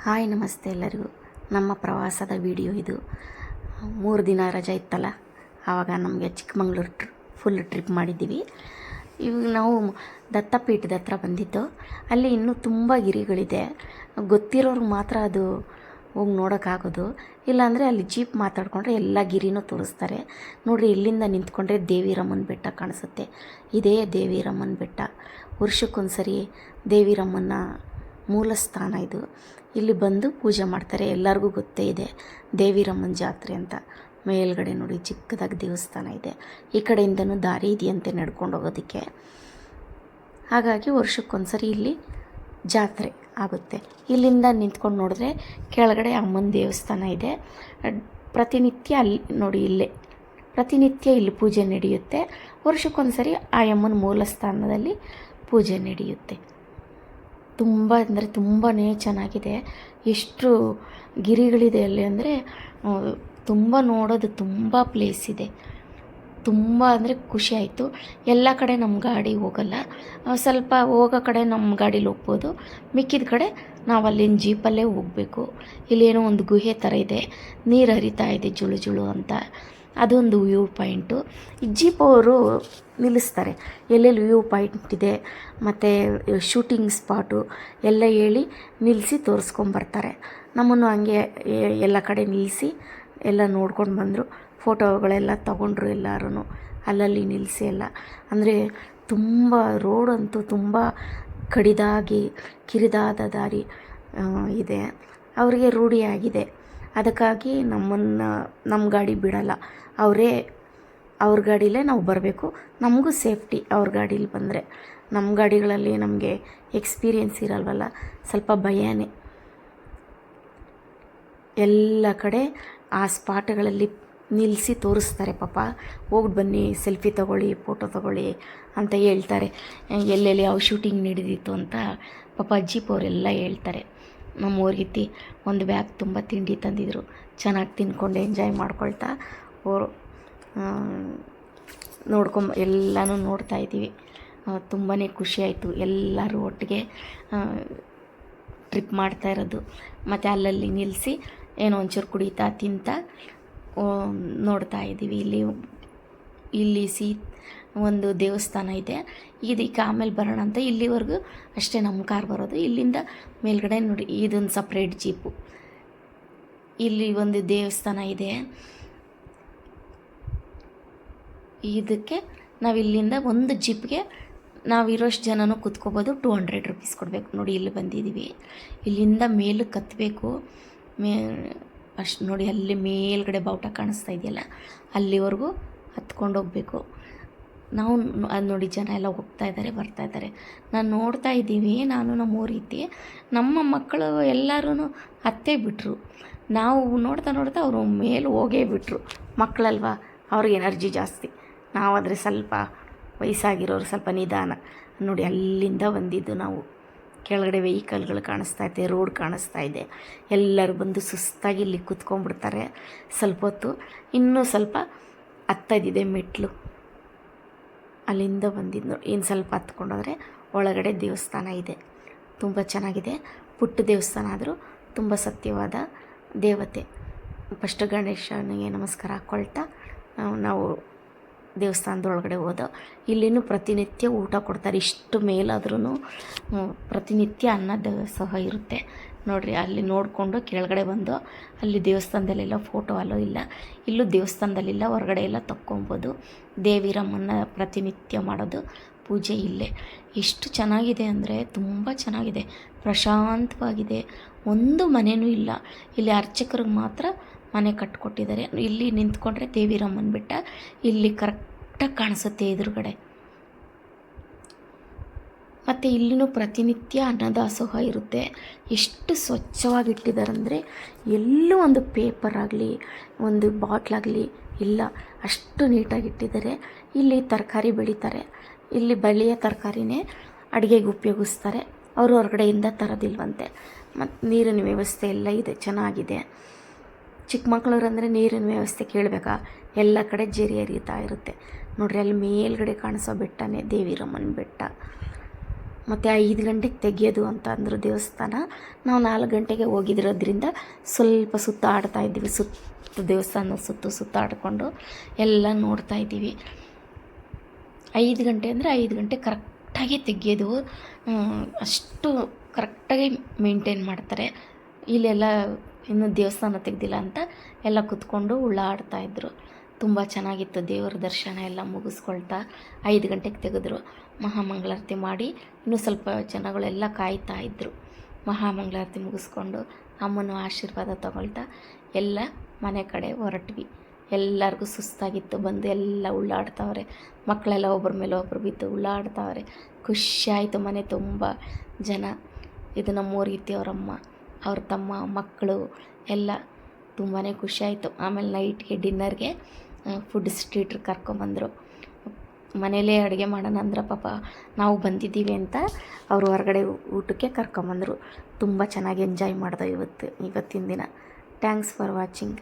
Hi ನಮಸ್ತೆ ಎಲ್ಲರಿಗೂ. ನಮ್ಮ ಪ್ರವಾಸದ ವಿಡಿಯೋ ಇದು. 3 ದಿನ ರಜೆ ಇತ್ತಲ್ಲ, ಆವಾಗ ನಮಗೆ ಚಿಕ್ಕಮಂಗ್ಳೂರು ಫುಲ್ ಟ್ರಿಪ್ ಮಾಡಿದ್ದೀವಿ. ಇವಾಗ ನಾವು ದತ್ತಪೀಠದ ಹತ್ರ ಬಂದಿದ್ದು. ಅಲ್ಲಿ ಇನ್ನೂ ತುಂಬ ಗಿರಿಗಳಿದೆ. ಗೊತ್ತಿರೋರ್ಗೆ ಮಾತ್ರ ಅದು ಹೋಗಿ ನೋಡೋಕ್ಕಾಗೋದು. ಇಲ್ಲಾಂದರೆ ಅಲ್ಲಿ ಜೀಪ್ ಮಾತಾಡಿಕೊಂಡ್ರೆ ಎಲ್ಲ ಗಿರಿನೂ ತೋರಿಸ್ತಾರೆ. ನೋಡಿರಿ, ಇಲ್ಲಿಂದ ನಿಂತ್ಕೊಂಡ್ರೆ ದೇವಿರಮ್ಮನ ಬೆಟ್ಟ ಕಾಣಿಸುತ್ತೆ. ಇದೇ ದೇವಿರಮ್ಮನ ಬೆಟ್ಟ. ವರ್ಷಕ್ಕೊಂದ್ಸರಿ ದೇವಿರಮ್ಮನ ಮೂಲ ಸ್ಥಾನ ಇದು. ಇಲ್ಲಿ ಬಂದು ಪೂಜೆ ಮಾಡ್ತಾರೆ. ಎಲ್ಲರಿಗೂ ಗೊತ್ತೇ ಇದೆ ದೇವಿರಮ್ಮನ ಜಾತ್ರೆ ಅಂತ. ಮೇಲ್ಗಡೆ ನೋಡಿ ಚಿಕ್ಕದಾಗಿ ದೇವಸ್ಥಾನ ಇದೆ. ಈ ಕಡೆಯಿಂದನೂ ದಾರಿ ಇದೆಯಂತೆ ನಡ್ಕೊಂಡು ಹೋಗೋದಕ್ಕೆ. ಹಾಗಾಗಿ ವರ್ಷಕ್ಕೊಂದ್ಸರಿ ಇಲ್ಲಿ ಜಾತ್ರೆ ಆಗುತ್ತೆ. ಇಲ್ಲಿಂದ ನಿಂತ್ಕೊಂಡು ನೋಡಿದ್ರೆ ಕೆಳಗಡೆ ಅಮ್ಮನ ದೇವಸ್ಥಾನ ಇದೆ. ಪ್ರತಿನಿತ್ಯ ಅಲ್ಲಿ ನೋಡಿ, ಇಲ್ಲೇ ಪ್ರತಿನಿತ್ಯ ಇಲ್ಲಿ ಪೂಜೆ ನಡೆಯುತ್ತೆ. ವರ್ಷಕ್ಕೊಂದ್ಸರಿ ಆ ಅಮ್ಮನ ಮೂಲ ಸ್ಥಾನದಲ್ಲಿ ಪೂಜೆ ನಡೆಯುತ್ತೆ. ತುಂಬ ಅಂದರೆ ತುಂಬಾ ಚೆನ್ನಾಗಿದೆ. ಎಷ್ಟು ಗಿರಿಗಳಿದೆ ಅಲ್ಲಿ ಅಂದರೆ ತುಂಬ ನೋಡೋದು, ತುಂಬ ಪ್ಲೇಸ್ ಇದೆ. ತುಂಬ ಅಂದರೆ ಖುಷಿ ಆಯಿತು. ಎಲ್ಲ ಕಡೆ ನಮ್ಮ ಗಾಡಿ ಹೋಗಲ್ಲ, ಸ್ವಲ್ಪ ಹೋಗೋ ಕಡೆ ನಮ್ಮ ಗಾಡೀಲಿ ಹೋಗ್ಬೋದು. ಮಿಕ್ಕಿದ ಕಡೆ ನಾವು ಅಲ್ಲಿನ ಜೀಪಲ್ಲೇ ಹೋಗಬೇಕು. ಇಲ್ಲೇನೋ ಒಂದು ಗುಹೆ ಥರ ಇದೆ, ನೀರು ಹರಿತಾ ಇದೆ ಜುಳು ಜುಳು ಅಂತ. ಅದೊಂದು ವ್ಯೂ ಪಾಯಿಂಟು. ಈ ಜೀಪ್ ಅವರು ನಿಲ್ಲಿಸ್ತಾರೆ, ಎಲ್ಲೆಲ್ಲಿ ವ್ಯೂ ಪಾಯಿಂಟ್ ಇದೆ ಮತ್ತು ಶೂಟಿಂಗ್ ಸ್ಪಾಟು ಎಲ್ಲ ಹೇಳಿ ನಿಲ್ಲಿಸಿ ತೋರಿಸ್ಕೊಂಬರ್ತಾರೆ. ನಮ್ಮನ್ನು ಹಂಗೆ ಎಲ್ಲ ಕಡೆ ನಿಲ್ಲಿಸಿ ಎಲ್ಲ ನೋಡ್ಕೊಂಡು ಬಂದರು. ಫೋಟೋಗಳೆಲ್ಲ ತಗೊಂಡ್ರು ಎಲ್ಲರೂ ಅಲ್ಲಲ್ಲಿ ನಿಲ್ಲಿಸಿ ಎಲ್ಲ. ಅಂದರೆ ತುಂಬ ರೋಡಂತೂ ತುಂಬ ಕಡಿದಾಗಿ ಕಿರಿದಾದ ದಾರಿ ಇದೆ. ಅವರಿಗೆ ರೂಢಿಯಾಗಿದೆ. ಅದಕ್ಕಾಗಿ ನಮ್ಮ ಗಾಡಿ ಬಿಡಲ್ಲ. ಅವ್ರ ಗಾಡೀಲೇ ನಾವು ಬರಬೇಕು. ನಮಗೂ ಸೇಫ್ಟಿ ಅವ್ರ ಗಾಡೀಲಿ ಬಂದರೆ. ನಮ್ಮ ಗಾಡಿಗಳಲ್ಲಿ ನಮಗೆ ಎಕ್ಸ್ಪೀರಿಯೆನ್ಸ್ ಇರಲ್ವಲ್ಲ, ಸ್ವಲ್ಪ ಭಯನೇ. ಎಲ್ಲ ಕಡೆ ಆ ಸ್ಪಾಟ್ಗಳಲ್ಲಿ ನಿಲ್ಲಿಸಿ ತೋರಿಸ್ತಾರೆ. ಪಾಪ ಹೋಗಿ ಬನ್ನಿ, ಸೆಲ್ಫಿ ತೊಗೊಳ್ಳಿ, ಫೋಟೋ ತೊಗೊಳ್ಳಿ ಅಂತ ಹೇಳ್ತಾರೆ. ಎಲ್ಲೆಲ್ಲಿ ಯಾವ ಶೂಟಿಂಗ್ ನಡೆದಿತ್ತು ಅಂತ ಪಾಪ ಜೀಪ್ ಅವರೆಲ್ಲ ಹೇಳ್ತಾರೆ. ನಮ್ಮೂರಿಗಿತ್ತಿ ಒಂದು ಬ್ಯಾಗ್ ತುಂಬ ತಿಂಡಿ ತಂದಿದ್ರು. ಚೆನ್ನಾಗಿ ತಿನ್ಕೊಂಡು ಎಂಜಾಯ್ ಮಾಡ್ಕೊಳ್ತಾ ಅವರು ಎಲ್ಲನೂ ನೋಡ್ತಾಯಿದ್ದೀವಿ. ತುಂಬಾ ಖುಷಿಯಾಯಿತು. ಎಲ್ಲರೂ ಒಟ್ಟಿಗೆ ಟ್ರಿಪ್ ಮಾಡ್ತಾ ಇರೋದು. ಮತ್ತು ಅಲ್ಲಲ್ಲಿ ನಿಲ್ಲಿಸಿ ಏನೋ ಒಂಚೂರು ಕುಡಿತಾ ತಿಂತಾ ನೋಡ್ತಾ ಇದ್ದೀವಿ. ಇಲ್ಲಿ ಒಂದು ದೇವಸ್ಥಾನ ಇದೆ. ಇದಕ್ಕೆ ಆಮೇಲೆ ಬರೋಣ ಅಂತ ಇಲ್ಲಿವರೆಗೂ ಅಷ್ಟೇ ನಮ್ಮ ಕಾರ್ ಬರೋದು. ಇಲ್ಲಿಂದ ಮೇಲ್ಗಡೆ ನೋಡಿ, ಇದೊಂದು ಸಪ್ರೇಟ್ ಜೀಪು. ಇಲ್ಲಿ ಒಂದು ದೇವಸ್ಥಾನ ಇದೆ. ಇದಕ್ಕೆ ನಾವಿಲ್ಲಿಂದ ಒಂದು ಜೀಪ್ಗೆ ನಾವಿರೋಷ್ಟು ಜನನೂ ಕೂತ್ಕೋಬೋದು. 200 ರೂಪೀಸ್ ಕೊಡಬೇಕು. ನೋಡಿ, ಇಲ್ಲಿ ಬಂದಿದ್ದೀವಿ. ಇಲ್ಲಿಂದ ಮೇಲಕ್ಕೆ ಹತ್ತಬೇಕು. ಅಷ್ಟು ನೋಡಿ, ಅಲ್ಲಿ ಮೇಲ್ಗಡೆ ಬಾವುಟ ಕಾಣಿಸ್ತಾ ಇದೆಯಲ್ಲ, ಅಲ್ಲಿವರೆಗೂ ಹತ್ಕೊಂಡು ಹೋಗಬೇಕು ನಾವು. ಅದು ನೋಡಿ, ಜನ ಎಲ್ಲ ಹೋಗ್ತಾ ಇದ್ದಾರೆ, ಬರ್ತಾ ಇದ್ದಾರೆ. ನಾನು ನೋಡ್ತಾ ಇದ್ದೀವಿ. ನಾನು ನಮ್ಮ ಊರಿದ್ದೆ, ನಮ್ಮ ಮಕ್ಕಳು ಎಲ್ಲರೂ ಹತ್ತೇ ಬಿಟ್ಟರು. ನಾವು ನೋಡ್ತಾ ನೋಡ್ತಾ ಅವರು ಮೇಲೆ ಹೋಗೇ ಬಿಟ್ಟರು. ಮಕ್ಕಳಲ್ವ, ಅವ್ರಿಗೆ ಎನರ್ಜಿ ಜಾಸ್ತಿ. ನಾವಾದರೆ ಸ್ವಲ್ಪ ವಯಸ್ಸಾಗಿರೋರು ಸ್ವಲ್ಪ ನಿಧಾನ. ನೋಡಿ, ಅಲ್ಲಿಂದ ಬಂದಿದ್ದು ನಾವು. ಕೆಳಗಡೆ ವೆಹಿಕಲ್ಗಳು ಕಾಣಿಸ್ತಾ ಇದೆ, ರೋಡ್ ಕಾಣಿಸ್ತಾ ಇದೆ. ಎಲ್ಲರೂ ಬಂದು ಸುಸ್ತಾಗಿ ಇಲ್ಲಿ ಕೂತ್ಕೊಂಡ್ಬಿಡ್ತಾರೆ. ಸ್ವಲ್ಪ ಹೊತ್ತು ಇನ್ನೂ ಸ್ವಲ್ಪ ಹತ್ತದಿದೆ ಮೆಟ್ಲು. ಅಲ್ಲಿಂದ ಬಂದಿದ್ದು ನೋಡಿ. ಇನ್ನು ಸ್ವಲ್ಪ ಹತ್ಕೊಂಡೋದ್ರೆ ಒಳಗಡೆ ದೇವಸ್ಥಾನ ಇದೆ. ತುಂಬ ಚೆನ್ನಾಗಿದೆ. ಪುಟ್ಟ ದೇವಸ್ಥಾನ ಆದರೂ ತುಂಬ ಸತ್ಯವಾದ ದೇವತೆ. ಫಸ್ಟ್ ಗಣೇಶನಿಗೆ ನಮಸ್ಕಾರ ಹಾಕ್ಕೊಳ್ತಾ ನಾವು ದೇವಸ್ಥಾನದೊಳಗಡೆ ಹೋದೋ. ಇಲ್ಲಿನೂ ಪ್ರತಿನಿತ್ಯ ಊಟ ಕೊಡ್ತಾರೆ. ಇಷ್ಟು ಮೇಲಾದ್ರೂ ಪ್ರತಿನಿತ್ಯ ಅನ್ನದ ಸಹ ಇರುತ್ತೆ. ನೋಡಿರಿ, ಅಲ್ಲಿ ನೋಡಿಕೊಂಡು ಕೆಳಗಡೆ ಬಂದು ಅಲ್ಲಿ ದೇವಸ್ಥಾನದಲ್ಲೆಲ್ಲ ಫೋಟೋ ಅಲ್ಲೋ ಇಲ್ಲ. ಇಲ್ಲೂ ದೇವಸ್ಥಾನದಲ್ಲಿಲ್ಲ, ಹೊರಗಡೆ ಎಲ್ಲ ತಕ್ಕೊಬೋದು. ದೇವಿರಮ್ಮನ ಪ್ರತಿನಿತ್ಯ ಮಾಡೋದು ಪೂಜೆ ಇಲ್ಲೇ. ಎಷ್ಟು ಚೆನ್ನಾಗಿದೆ ಅಂದರೆ ತುಂಬ ಚೆನ್ನಾಗಿದೆ. ಪ್ರಶಾಂತವಾಗಿದೆ. ಒಂದು ಮನೆಯೂ ಇಲ್ಲ. ಇಲ್ಲಿ ಅರ್ಚಕರಿಗೆ ಮಾತ್ರ ಮನೆ ಕಟ್ಕೊಟ್ಟಿದ್ದಾರೆ. ಇಲ್ಲಿ ನಿಂತ್ಕೊಂಡ್ರೆ ದೇವಿರಮ್ಮನ ಬೆಟ್ಟ ಇಲ್ಲಿ ಕರೆಕ್ಟಾಗಿ ಕಾಣಿಸುತ್ತೆ ಎದುರುಗಡೆ. ಮತ್ತು ಇಲ್ಲಿನೂ ಪ್ರತಿನಿತ್ಯ ಅನ್ನದಾಸೋಹ ಇರುತ್ತೆ. ಎಷ್ಟು ಸ್ವಚ್ಛವಾಗಿಟ್ಟಿದ್ದಾರೆ ಅಂದರೆ, ಎಲ್ಲೂ ಒಂದು ಪೇಪರ್ ಆಗಲಿ ಒಂದು ಬಾಟ್ಲಾಗಲಿ ಇಲ್ಲ, ಅಷ್ಟು ನೀಟಾಗಿಟ್ಟಿದ್ದಾರೆ. ಇಲ್ಲಿ ತರಕಾರಿ ಬೆಳೀತಾರೆ. ಇಲ್ಲಿ ಬೆಳೆಯೋ ತರಕಾರಿನೇ ಅಡುಗೆಗೆ ಉಪಯೋಗಿಸ್ತಾರೆ. ಅವರು ಹೊರಗಡೆಯಿಂದ ತರೋದಿಲ್ವಂತೆ. ಮತ್ತು ನೀರಿನ ವ್ಯವಸ್ಥೆ ಎಲ್ಲ ಇದೆ, ಚೆನ್ನಾಗಿದೆ. ಚಿಕ್ಕಮಗಳೂರಂದರೆ ನೀರಿನ ವ್ಯವಸ್ಥೆ ಕೇಳಬೇಕಾ? ಎಲ್ಲ ಕಡೆ ಜರಿ ಹರಿಯುತ್ತಾ ಇರುತ್ತೆ. ನೋಡ್ರಿ, ಅಲ್ಲಿ ಮೇಲ್ಗಡೆ ಕಾಣಿಸೋ ಬೆಟ್ಟನೇ ದೇವಿರಮ್ಮನ ಬೆಟ್ಟ. ಮತ್ತು 5 ಗಂಟೆಗೆ ತೆಗೆಯೋದು ಅಂತ ಅಂದರು ದೇವಸ್ಥಾನ. ನಾವು 4 ಗಂಟೆಗೆ ಹೋಗಿದ್ದಿರೋದ್ರಿಂದ ಸ್ವಲ್ಪ ಸುತ್ತಾಡ್ತಾ ಇದ್ದೀವಿ. ದೇವಸ್ಥಾನ ಸುತ್ತಾಡಿಕೊಂಡು ಎಲ್ಲ ನೋಡ್ತಾ ಇದ್ದೀವಿ. 5 ಗಂಟೆ ಅಂದರೆ 5 ಗಂಟೆ ಕರೆಕ್ಟಾಗಿ ತೆಗೆಯೋದು, ಅಷ್ಟು ಕರೆಕ್ಟಾಗಿ ಮೇಂಟೈನ್ ಮಾಡ್ತಾರೆ. ಇಲ್ಲೆಲ್ಲ ಇನ್ನೂ ದೇವಸ್ಥಾನ ತೆಗೆದಿಲ್ಲ ಅಂತ ಎಲ್ಲ ಕುತ್ಕೊಂಡು ಉಳ್ಳಾಡ್ತಾಯಿದ್ರು. ತುಂಬ ಚೆನ್ನಾಗಿತ್ತು. ದೇವರ ದರ್ಶನ ಎಲ್ಲ ಮುಗಿಸ್ಕೊಳ್ತಾ 5 ಗಂಟೆಗೆ ತೆಗೆದ್ರು. ಮಹಾಮಂಗಳಾರತಿ ಮಾಡಿ ಇನ್ನೂ ಸ್ವಲ್ಪ ಜನಗಳೆಲ್ಲ ಕಾಯ್ತಾಯಿದ್ರು. ಮಹಾಮಂಗಳಾರತಿ ಮುಗಿಸ್ಕೊಂಡು ಅಮ್ಮನ ಆಶೀರ್ವಾದ ತಗೊಳ್ತಾ ಎಲ್ಲ ಮನೆ ಕಡೆ ಹೊರಟ್ವಿ. ಎಲ್ಲರಿಗೂ ಸುಸ್ತಾಗಿತ್ತು. ಬಂದು ಎಲ್ಲ ಉಳ್ಳಾಡ್ತಾವ್ರೆ. ಮಕ್ಕಳೆಲ್ಲ ಒಬ್ಬರ ಮೇಲೆ ಒಬ್ಬರು ಬಿದ್ದು ಉಳ್ಳಾಡ್ತಾವ್ರೆ. ಖುಷಿಯಾಯಿತು. ಮನೆ ತುಂಬ ಜನ. ಇದು ನಮ್ಮೂರ ಅವರಮ್ಮ, ಅವ್ರ ತಮ್ಮ, ಮಕ್ಕಳು ಎಲ್ಲ ತುಂಬಾ ಖುಷಿಯಾಯಿತು. ಆಮೇಲೆ ನೈಟ್ಗೆ ಡಿನ್ನರ್ಗೆ ಫುಡ್ ಸ್ಟ್ರೀಟ್ರಿಗೆ ಕರ್ಕೊಂಬಂದರು. ಮನೇಲೇ ಅಡುಗೆ ಮಾಡೋಣ ಅಂದ್ರೆ ಪಾಪ ನಾವು ಬಂದಿದ್ದೀವಿ ಅಂತ ಅವರು ಹೊರಗಡೆ ಊಟಕ್ಕೆ ಕರ್ಕೊಂಬಂದರು. ತುಂಬ ಚೆನ್ನಾಗಿ ಎಂಜಾಯ್ ಮಾಡಿದೆ ಇವತ್ತಿನ ದಿನ. Thanks for watching.